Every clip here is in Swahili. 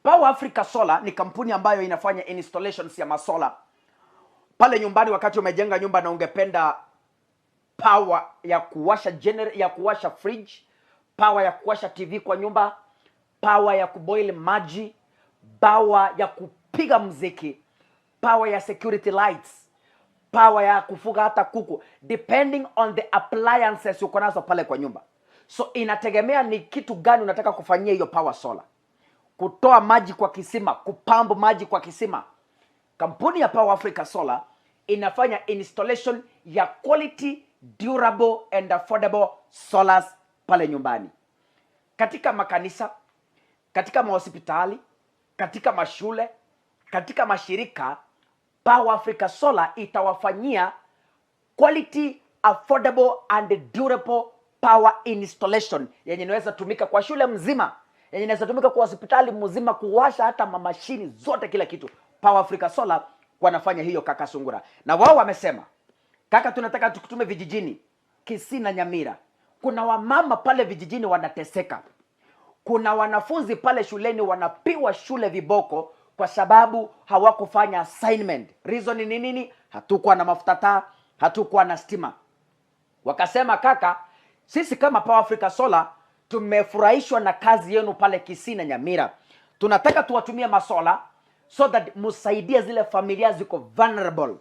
Power Africa Solar ni kampuni ambayo inafanya installations ya masola pale nyumbani. Wakati umejenga nyumba na ungependa power ya kuwasha fridge, power ya kuwasha TV kwa nyumba, power ya kuboil maji, power ya kupiga muziki, power ya security lights, power ya kufuga hata kuku, depending on the appliances uko nazo pale kwa nyumba. So inategemea ni kitu gani unataka kufanyia hiyo power solar. Kutoa maji kwa kisima, kupambo maji kwa kisima. Kampuni ya Power Africa Solar inafanya installation ya quality, durable and affordable solars pale nyumbani. Katika makanisa, katika mahospitali, katika mashule, katika mashirika, Power Africa Solar itawafanyia quality, affordable and durable power installation yenye inaweza tumika kwa shule mzima, yenye inaweza tumika kwa hospitali mzima, kuwasha hata mamashini zote, kila kitu. Power Africa Solar wanafanya hiyo, kaka Sungura. Na wao wamesema, kaka, tunataka tukutume vijijini, Kisii na Nyamira. Kuna wamama pale vijijini wanateseka. Kuna wanafunzi pale shuleni wanapiwa shule viboko kwa sababu hawakufanya assignment. Reason ni nini? Hatukuwa na mafuta taa, hatukuwa na stima. Wakasema, kaka, sisi kama Power Africa Solar tumefurahishwa na kazi yenu pale Kisii na Nyamira. Tunataka tuwatumie masola so that musaidie zile familia ziko vulnerable.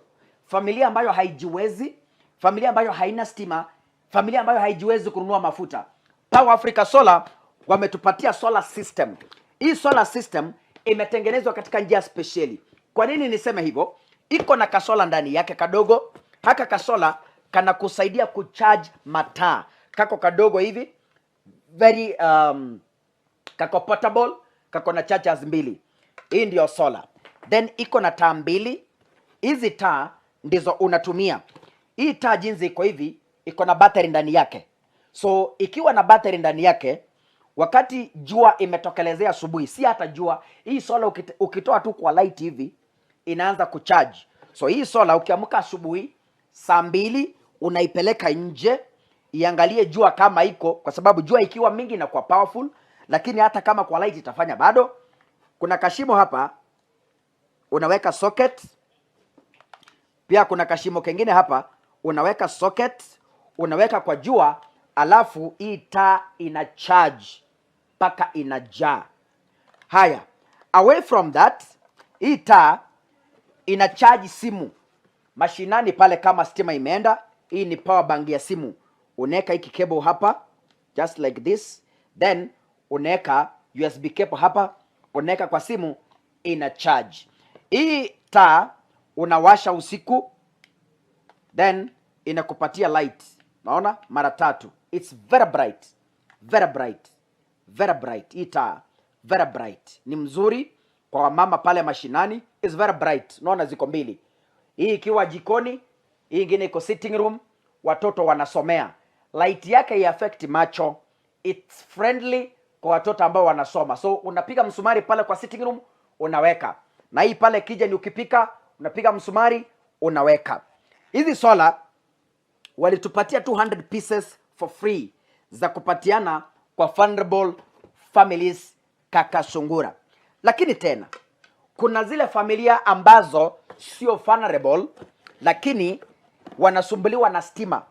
Familia ambayo haijiwezi, familia ambayo haina stima, familia ambayo haijiwezi kununua mafuta. Power Africa Solar wametupatia solar system. Hii solar system imetengenezwa katika njia speciali. Kwa nini niseme hivyo? Iko na kasola ndani yake kadogo. Haka kasola kana kusaidia kucharge mataa. Kako kadogo hivi, very kako portable, kako na chargers mbili. Hii ndio solar. Then iko na taa mbili. Hizi taa ndizo unatumia. Hii taa jinsi iko hivi, iko na battery ndani yake. So ikiwa na battery ndani yake, wakati jua imetokelezea asubuhi, si hata jua, hii solar ukitoa tu kwa light hivi inaanza kucharge. So hii solar ukiamka asubuhi saa 2 unaipeleka nje iangalie jua kama iko, kwa sababu jua ikiwa mingi na kwa powerful, lakini hata kama kwa light itafanya bado. Kuna kashimo hapa unaweka socket. Pia kuna kashimo kengine hapa unaweka socket, unaweka kwa jua, alafu hii taa ina charge paka inajaa. Haya, away from that, hii taa ina charge simu mashinani pale kama stima imeenda. Hii ni power bank ya simu. Unaweka hiki cable hapa just like this, then unaweka USB cable hapa, unaweka kwa simu, ina charge. Hii taa unawasha usiku, then inakupatia light. Naona mara 3. It's very bright, very bright, very bright. Hii taa very bright, ni mzuri kwa wamama pale mashinani. It's very bright. Naona ziko mbili, hii ikiwa jikoni, hii ingine iko sitting room, watoto wanasomea. Light yake iaffect macho. It's friendly kwa watoto ambao wanasoma. So unapiga msumari pale kwa sitting room, unaweka. Na hii pale kitchen ukipika, unapiga msumari, unaweka. Hizi solar walitupatia 200 pieces for free za kupatiana kwa vulnerable families, kaka Sungura. Lakini tena kuna zile familia ambazo sio vulnerable lakini wanasumbuliwa na stima.